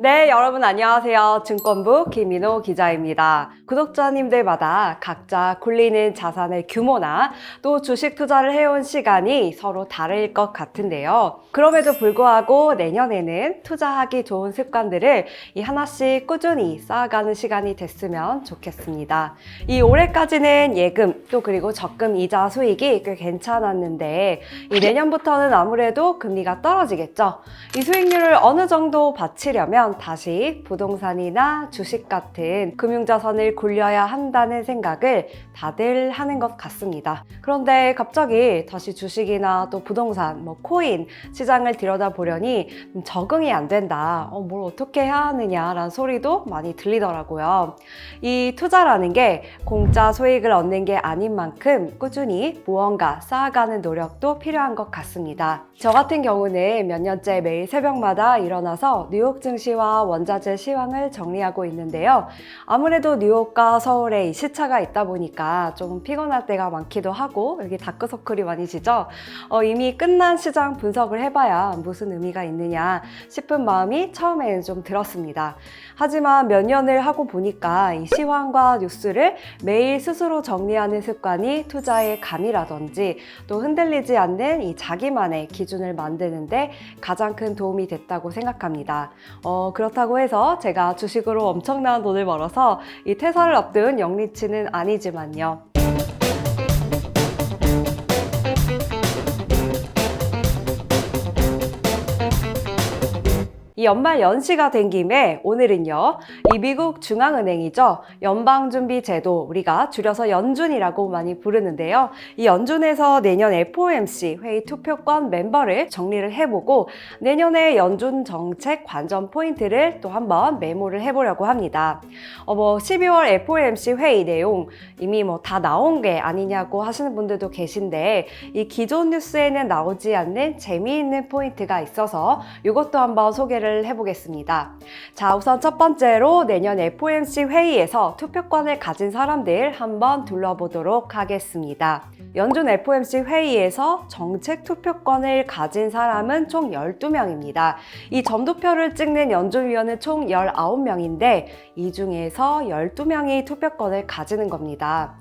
네, 여러분 안녕하세요. 증권부 김민호 기자입니다. 구독자님들마다 각자 굴리는 자산의 규모나 또 주식 투자를 해온 시간이 서로 다를 것 같은데요. 그럼에도 불구하고 내년에는 투자하기 좋은 습관들을 하나씩 꾸준히 쌓아가는 시간이 됐으면 좋겠습니다. 이 올해까지는 예금 또 그리고 적금 이자 수익이 꽤 괜찮았는데 이 내년부터는 아무래도 금리가 떨어지겠죠. 이 수익률을 어느 정도 받치려면 다시 부동산이나 주식 같은 금융자산을 굴려야 한다는 생각을 다들 하는 것 같습니다. 그런데 갑자기 다시 주식이나 또 부동산, 코인 시장을 들여다보려니 적응이 안 된다. 뭘 어떻게 해야 하느냐라는 소리도 많이 들리더라고요. 이 투자라는 게 공짜 수익을 얻는 게 아닌 만큼 꾸준히 무언가 쌓아가는 노력도 필요한 것 같습니다. 저 같은 경우는 몇 년째 매일 새벽마다 일어나서 뉴욕 증시와 원자재 시황을 정리하고 있는데요. 아무래도 뉴욕과 서울에 이 시차가 있다 보니까 좀 피곤할 때가 많기도 하고 여기 다크서클이 많이 지죠. 이미 끝난 시장 분석을 해봐야 무슨 의미가 있느냐 싶은 마음이 처음에는 좀 들었습니다. 하지만 몇 년을 하고 보니까 이 시황과 뉴스를 매일 스스로 정리하는 습관이 투자의 감이라든지 또 흔들리지 않는 이 자기만의 기준을 만드는데 가장 큰 도움이 됐다고 생각합니다. 그렇다고 해서 제가 주식으로 엄청난 돈을 벌어서 이 퇴사를 앞둔 영리치는 아니지만요. 이 연말 연시가 된 김에 오늘은요, 이 미국 중앙은행이죠. 연방준비제도, 우리가 줄여서 연준이라고 많이 부르는데요. 이 연준에서 내년 FOMC 회의 투표권 멤버를 정리를 해보고 내년에 연준 정책 관전 포인트를 또 한번 메모를 해보려고 합니다. 12월 FOMC 회의 내용 이미 다 나온 게 아니냐고 하시는 분들도 계신데 이 기존 뉴스에는 나오지 않는 재미있는 포인트가 있어서 이것도 한번 소개를 해보겠습니다. 자, 우선 첫 번째로 내년 FOMC 회의에서 투표권을 가진 사람들 한번 둘러보도록 하겠습니다. 연준 FOMC 회의에서 정책 투표권을 가진 사람은 총 12명입니다. 이 점도표를 찍는 연준위원은 총 19명인데 이 중에서 12명이 투표권을 가지는 겁니다.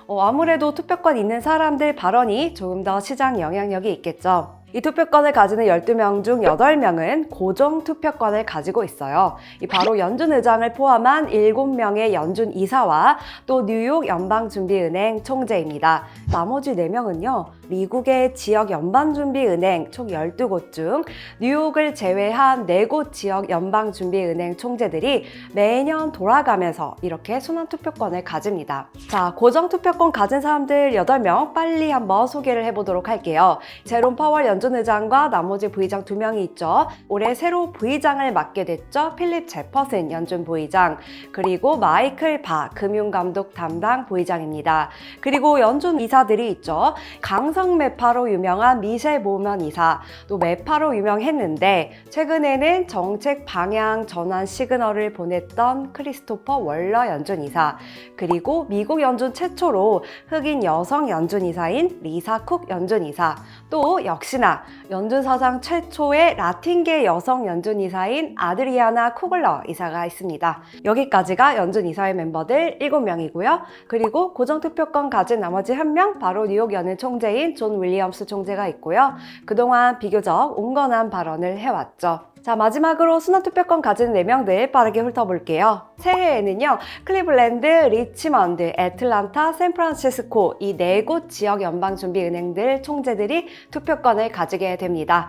아무래도 투표권 있는 사람들 발언이 조금 더 시장 영향력이 있겠죠. 이 투표권을 가지는 12명 중 8명은 고정 투표권을 가지고 있어요. 바로 연준 의장을 포함한 7명의 연준 이사와 또 뉴욕 연방준비은행 총재입니다. 나머지 4명은요. 미국의 지역 연방준비은행 총 12곳 중 뉴욕을 제외한 4곳 지역 연방준비은행 총재들이 매년 돌아가면서 이렇게 순환 투표권을 가집니다. 자, 고정 투표권 가진 사람들 8명 빨리 한번 소개를 해보도록 할게요. 제롬 파월 연준 의장과 나머지 부의장 2명이 있죠. 올해 새로 부의장을 맡게 됐죠. 필립 제퍼슨 연준 부의장, 그리고 마이클 바 금융감독 담당 부의장입니다. 그리고 연준 이사들이 있죠. 강성 매파로 유명한 미셸 모먼 이사, 또 매파로 유명했는데 최근에는 정책 방향 전환 시그널을 보냈던 크리스토퍼 월러 연준 이사, 그리고 미국 연준 최초로 흑인 여성 연준 이사인 리사 쿡 연준 이사, 또 역시나 연준 사상 최초의 라틴계 여성 연준 이사인 아드리아나 쿠글러 이사가 있습니다. 여기까지가 연준 이사의 멤버들 7명이고요. 그리고 고정투표권 가진 나머지 1명, 바로 뉴욕 연은 총재인 존 윌리엄스 총재가 있고요. 그동안 비교적 온건한 발언을 해왔죠. 자, 마지막으로 순환투표권 가진 4명들 빠르게 훑어볼게요. 새해에는요, 클리블랜드, 리치먼드, 애틀란타, 샌프란시스코 이 4곳 지역 연방준비은행들 총재들이 투표권을 가지게 됩니다.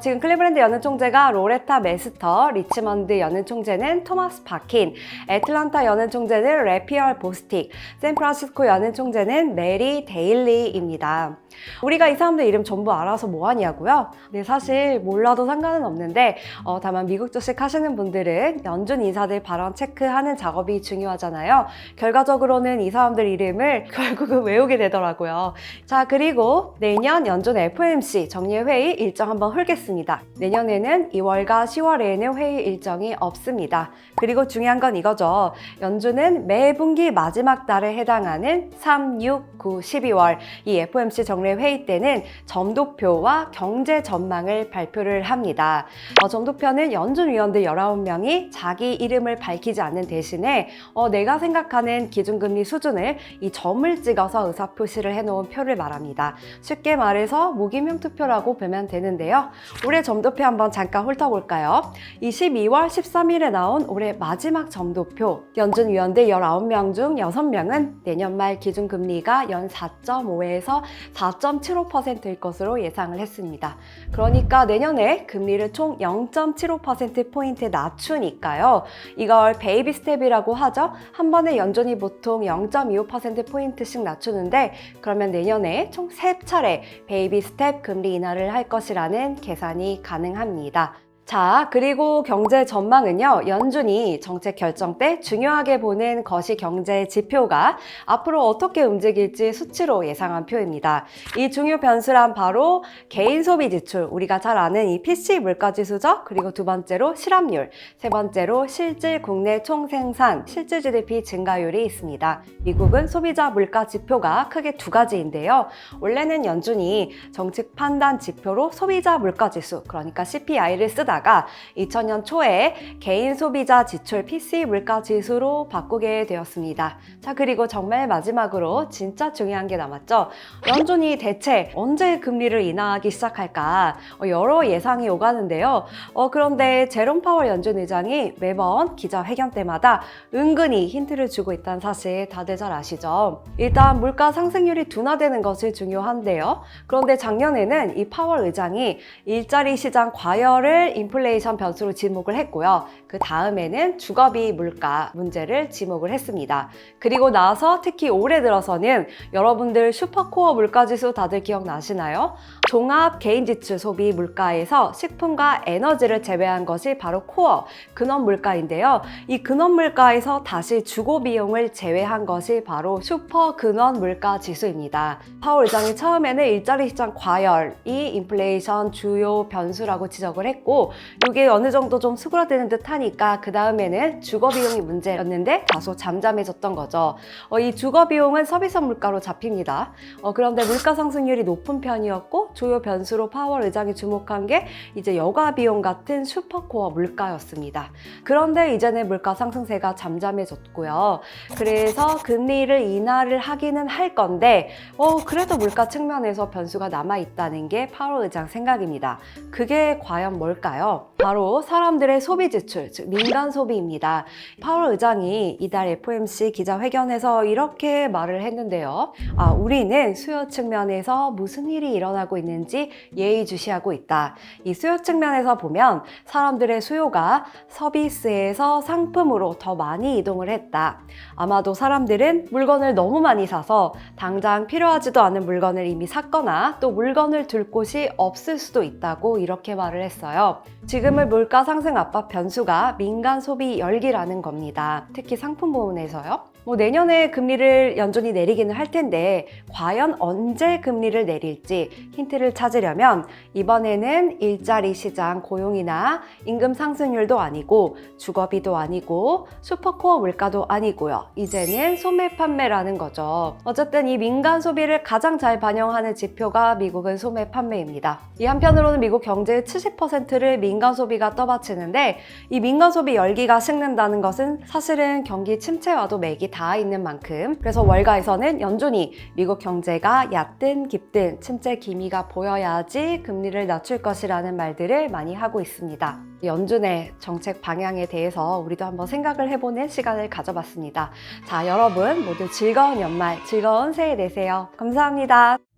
지금 클리블랜드 연은 총재가 로레타 메스터, 리치먼드 연은 총재는 토마스 바킨, 애틀란타 연은 총재는 레피얼 보스틱, 샌프란시스코 연은 총재는 메리 데일리입니다. 우리가 이 사람들 이름 전부 알아서 뭐 하냐고요? 네, 사실 몰라도 상관은 없는데 다만 미국 주식 하시는 분들은 연준 인사들 발언 체크하는 작업이 중요하잖아요. 결과적으로는 이 사람들 이름을 결국은 외우게 되더라고요. 자, 그리고 내년 연준 FOMC 정례회의 일정 한번 훑겠습니다. 내년에는 2월과 10월에는 회의 일정이 없습니다. 그리고 중요한 건 이거죠. 연준은 매 분기 마지막 달에 해당하는 3, 6, 9, 12월 이 FOMC 정례회의 때는 점도표와 경제 전망을 발표를 합니다. 점도표는 연준 위원들 19명이 자기 이름을 밝히지 않는 대신에 내가 생각하는 기준금리 수준을 이 점을 찍어서 의사표시를 해놓은 표를 말합니다. 쉽게 말해서 무기명 투표라고 보면 되는데요. 올해 점도표 한번 잠깐 훑어볼까요? 12월 13일에 나온 올해 마지막 점도표, 연준 위원들 19명 중 6명은 내년 말 기준금리가 연 4.5에서 4.75%일 것으로 예상을 했습니다. 그러니까 내년에 금리를 총 0.75%포인트 낮추니까요. 이걸 베이비 스텝이라고 하죠. 한 번에 연준이 보통 0.25%포인트씩 낮추는데 그러면 내년에 총 3차례 베이비 스텝 금리 인하를 할 것이라는 계산이 가능합니다. 자, 그리고 경제 전망은요, 연준이 정책 결정 때 중요하게 보는 거시 경제 지표가 앞으로 어떻게 움직일지 수치로 예상한 표입니다. 이 중요 변수란 바로 개인 소비 지출, 우리가 잘 아는 이 PCE 물가지수죠. 그리고 두 번째로 실업률, 세 번째로 실질 국내 총생산, 실질 GDP 증가율이 있습니다. 미국은 소비자 물가 지표가 크게 두 가지인데요. 원래는 연준이 정책 판단 지표로 소비자 물가 지수, 그러니까 CPI를 쓰다가 2000년 초에 개인 소비자 지출 PCE 물가 지수로 바꾸게 되었습니다. 자, 그리고 정말 마지막으로 진짜 중요한 게 남았죠. 연준이 대체 언제 금리를 인하하기 시작할까? 여러 예상이 오가는데요. 그런데 제롬 파월 연준 의장이 매번 기자회견 때마다 은근히 힌트를 주고 있다는 사실 다들 잘 아시죠? 일단 물가 상승률이 둔화되는 것이 중요한데요. 그런데 작년에는 이 파월 의장이 일자리 시장 과열을 인플레이션 변수로 지목을 했고요. 그 다음에는 주거비 물가 문제를 지목을 했습니다. 그리고 나서 특히 올해 들어서는 여러분들 슈퍼코어 물가지수 다들 기억나시나요? 종합 개인지출 소비 물가에서 식품과 에너지를 제외한 것이 바로 코어 근원 물가인데요. 이 근원 물가에서 다시 주거 비용을 제외한 것이 바로 슈퍼 근원 물가 지수입니다. 파월 의장이 처음에는 일자리 시장 과열이 인플레이션 주요 변수라고 지적을 했고 이게 어느 정도 좀 수그러드는 듯 하니까 그 다음에는 주거 비용이 문제였는데 다소 잠잠해졌던 거죠. 이 주거 비용은 서비스 물가로 잡힙니다. 그런데 물가 상승률이 높은 편이었고 주요 변수로 파월 의장이 주목한 게 이제 여가 비용 같은 슈퍼코어 물가였습니다. 그런데 이제는 물가 상승세가 잠잠해졌고요. 그래서 금리를 인하를 하기는 할 건데 그래도 물가 측면에서 변수가 남아있다는 게 파월 의장 생각입니다. 그게 과연 뭘까요? 바로 사람들의 소비 지출, 즉 민간 소비입니다. 파월 의장이 이달 FOMC 기자회견에서 이렇게 말을 했는데요. 우리는 수요 측면에서 무슨 일이 일어나고 있는지 예의주시하고 있다. 이 수요 측면에서 보면 사람들의 수요가 서비스에서 상품으로 더 많이 이동을 했다. 아마도 사람들은 물건을 너무 많이 사서 당장 필요하지도 않은 물건을 이미 샀거나 또 물건을 둘 곳이 없을 수도 있다고 이렇게 말을 했어요. 지금의 물가 상승 압박 변수가 민간 소비 열기라는 겁니다. 특히 상품 부문에서요. 내년에 금리를 연준이 내리기는 할 텐데 과연 언제 금리를 내릴지 힌트를 찾으려면 이번에는 일자리 시장 고용이나 임금 상승률도 아니고 주거비도 아니고 슈퍼코어 물가도 아니고요. 이제는 소매 판매라는 거죠. 어쨌든 이 민간 소비를 가장 잘 반영하는 지표가 미국은 소매 판매입니다. 이 한편으로는 미국 경제의 70%를 민간 소비가 떠받치는데 이 민간 소비 열기가 식는다는 것은 사실은 경기 침체와도 맥이 닿아 있는 만큼 그래서 월가에서는 연준이 미국 경제가 얕든 깊든 침체 기미가 보여야지 금리를 낮출 것이라는 말들을 많이 하고 있습니다. 연준의 정책 방향에 대해서 우리도 한번 생각을 해보는 시간을 가져봤습니다. 자, 여러분 모두 즐거운 연말, 즐거운 새해 되세요. 감사합니다.